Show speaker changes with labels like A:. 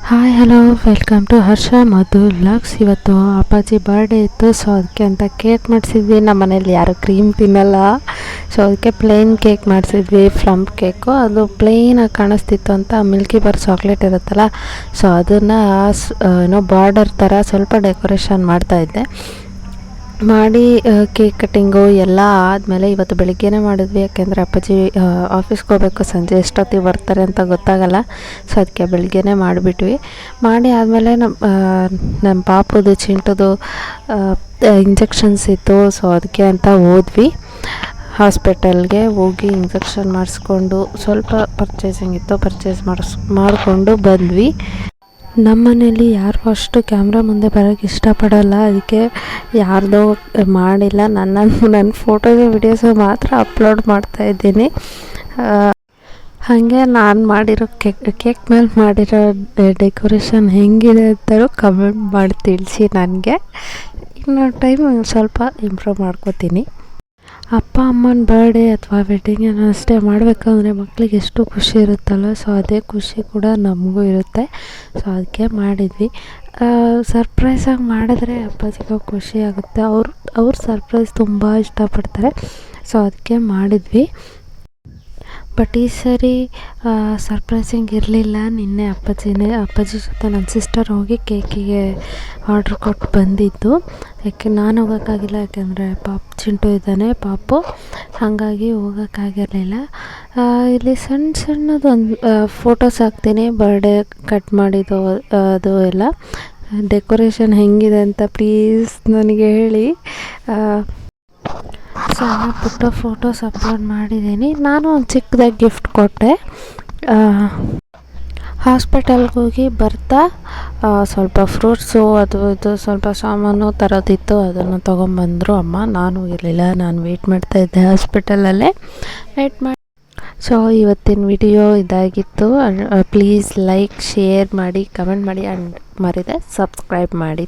A: Hi hello welcome to Harsha Madhu vlogs. ಇವತ್ತು ಅಪ್ಪಾಜಿ birthday ಇತ್ತು, ಸೊ ಅದಕ್ಕೆ ಅಂತ ಕೇಕ್ ಮಾಡಿಸಿದ್ವಿ. ನಮ್ಮ ಮನೇಲಿ ಯಾರು ಕ್ರೀಮ್ ತಿನ್ನಲ್ಲ, ಸೊ ಅದಕ್ಕೆ ಪ್ಲೇನ್ ಕೇಕ್ ಮಾಡಿಸಿದ್ವಿ. ಪ್ಲಮ್ ಕೇಕು ಅದು ಪ್ಲೇನಾಗಿ ಕಾಣಿಸ್ತಿತ್ತು ಅಂತ ಮಿಲ್ಕಿ ಬಾರ್ ಚಾಕ್ಲೇಟ್ ಇರುತ್ತಲ್ಲ, ಸೊ ಅದನ್ನು ಏನೋ ಬಾರ್ಡರ್ ಥರ ಸ್ವಲ್ಪ ಡೆಕೋರೇಷನ್ ಮಾಡ್ತಾಯಿದ್ದೆ. ಮಾಡಿ ಕೇಕ್ ಕಟ್ಟಿಂಗು ಎಲ್ಲ ಆದಮೇಲೆ ಇವತ್ತು ಬೆಳಿಗ್ಗೆನೇ ಮಾಡಿದ್ವಿ. ಯಾಕೆಂದರೆ ಅಪ್ಪಾಜಿ ಆಫೀಸ್ಗೆ ಹೋಗಬೇಕು, ಸಂಜೆ ಎಷ್ಟೊತ್ತಿಗೆ ಬರ್ತಾರೆ ಅಂತ ಗೊತ್ತಾಗಲ್ಲ, ಸೊ ಅದಕ್ಕೆ ಬೆಳಿಗ್ಗೆನೇ ಮಾಡಿಬಿಟ್ವಿ. ಮಾಡಿ ಆದಮೇಲೆ ನಮ್ಮ ಪಾಪುದು ಚಿಂಟುದು ಇಂಜೆಕ್ಷನ್ಸ್ ಇತ್ತು, ಸೊ ಅದಕ್ಕೆ ಅಂತ ಹೋದ್ವಿ. ಹಾಸ್ಪಿಟಲ್ಗೆ ಹೋಗಿ ಇಂಜೆಕ್ಷನ್ ಮಾಡಿಸ್ಕೊಂಡು ಸ್ವಲ್ಪ ಪರ್ಚೇಸಿಂಗ್ ಇತ್ತು, ಪರ್ಚೇಸ್ ಮಾಡಿಕೊಂಡು ಬಂದ್ವಿ. ನಮ್ಮ ಮನೇಲಿ ಯಾರು ಅಷ್ಟು ಕ್ಯಾಮ್ರಾ ಮುಂದೆ ಬರೋಕ್ಕೆ ಇಷ್ಟಪಡಲ್ಲ, ಅದಕ್ಕೆ ಯಾರ್ದೋ ಮಾಡಿಲ್ಲ, ನನ್ನ ಫೋಟೋಸ್ ವಿಡಿಯೋಸು ಮಾತ್ರ ಅಪ್ಲೋಡ್ ಮಾಡ್ತಾಯಿದ್ದೀನಿ. ಹಾಗೆ ನಾನು ಮಾಡಿರೋ ಕೇಕ್ ಮೇಲೆ ಮಾಡಿರೋ ಡೆಕೋರೇಷನ್ ಹೆಂಗಿದೆ ಅಂತಲೂ ಕಮೆಂಟ್ ಮಾಡಿ ತಿಳಿಸಿ. ನನಗೆ ಇನ್ನೊಂದು ಟೈಮ್ ಸ್ವಲ್ಪ ಇಂಪ್ರೂವ್ ಮಾಡ್ಕೋತೀನಿ. ಅಪ್ಪ ಅಮ್ಮನ ಬರ್ಡೇ ಅಥವಾ ವೆಡ್ಡಿಂಗ್ ಏನೋ ಅಷ್ಟೇ ಮಾಡಬೇಕಂದ್ರೆ ಮಕ್ಕಳಿಗೆ ಎಷ್ಟು ಖುಷಿ ಇರುತ್ತಲ್ಲ, ಸೊ ಅದೇ ಖುಷಿ ಕೂಡ ನಮಗೂ ಇರುತ್ತೆ. ಸೊ ಅದಕ್ಕೆ ಮಾಡಿದ್ವಿ. ಸರ್ಪ್ರೈಸಾಗಿ ಮಾಡಿದ್ರೆ ಅಪ್ಪಾಜಿಗೂ ಖುಷಿ ಆಗುತ್ತೆ. ಅವ್ರು ಸರ್ಪ್ರೈಸ್ ತುಂಬ ಇಷ್ಟಪಡ್ತಾರೆ, ಸೊ ಅದಕ್ಕೆ ಮಾಡಿದ್ವಿ. ಬಟ್ ಈ ಸರಿ ಸರ್ಪ್ರೈಸಿಂಗ್ ಇರಲಿಲ್ಲ. ನಿನ್ನೆ ಅಪ್ಪಾಜಿ ಜೊತೆ ನನ್ನ ಸಿಸ್ಟರ್ ಹೋಗಿ ಕೇಕಿಗೆ ಆರ್ಡ್ರ್ ಕೊಟ್ಟು ಬಂದಿದ್ದು. ಯಾಕೆ ನಾನು ಹೋಗೋಕ್ಕಾಗಿಲ್ಲ, ಯಾಕೆಂದರೆ ಚಿಂಟು ಇದ್ದಾನೆ ಪಾಪು, ಹಾಗಾಗಿ ಹೋಗೋಕ್ಕಾಗಿರಲಿಲ್ಲ. ಇಲ್ಲಿ ಸಣ್ಣದು ಒಂದು ಫೋಟೋಸ್ ಹಾಕ್ತೀನಿ, ಬರ್ಡೇ ಕಟ್ ಮಾಡಿದ್ದು ಅದು ಎಲ್ಲ. ಡೆಕೋರೇಷನ್ ಹೆಂಗಿದೆ ಅಂತ ಪ್ಲೀಸ್ ನನಗೆ ಹೇಳಿ. ಸಣ್ಣ ಪುಟ್ಟ ಫೋಟೋಸ್ ಅಪ್ಲೋಡ್ ಮಾಡಿದ್ದೀನಿ. ನಾನು ಒಂದು ಚಿಕ್ಕದಾಗಿ ಗಿಫ್ಟ್ ಕೊಟ್ಟೆ. ಹಾಸ್ಪಿಟಲ್ಗೆ ಹೋಗಿ ಬರ್ತಾ ಸ್ವಲ್ಪ ಫ್ರೂಟ್ಸು ಅದು ಇದು ಸ್ವಲ್ಪ ಸಾಮಾನು ತರೋದಿತ್ತು, ಅದನ್ನು ತೊಗೊಂಬಂದರು ಅಮ್ಮ. ನಾನು ಇರಲಿಲ್ಲ, ನಾನು ವೆಯ್ಟ್ ಮಾಡ್ತಾಯಿದ್ದೆ ಹಾಸ್ಪಿಟಲಲ್ಲೇ ಮಾಡಿ. ಸೊ ಇವತ್ತಿನ ವಿಡಿಯೋ ಇದಾಗಿತ್ತು. ಪ್ಲೀಸ್ ಲೈಕ್, ಶೇರ್ ಮಾಡಿ, ಕಮೆಂಟ್ ಮಾಡಿ ಆ್ಯಂಡ್ ಮರಿದೆ ಸಬ್ಸ್ಕ್ರೈಬ್ ಮಾಡಿ.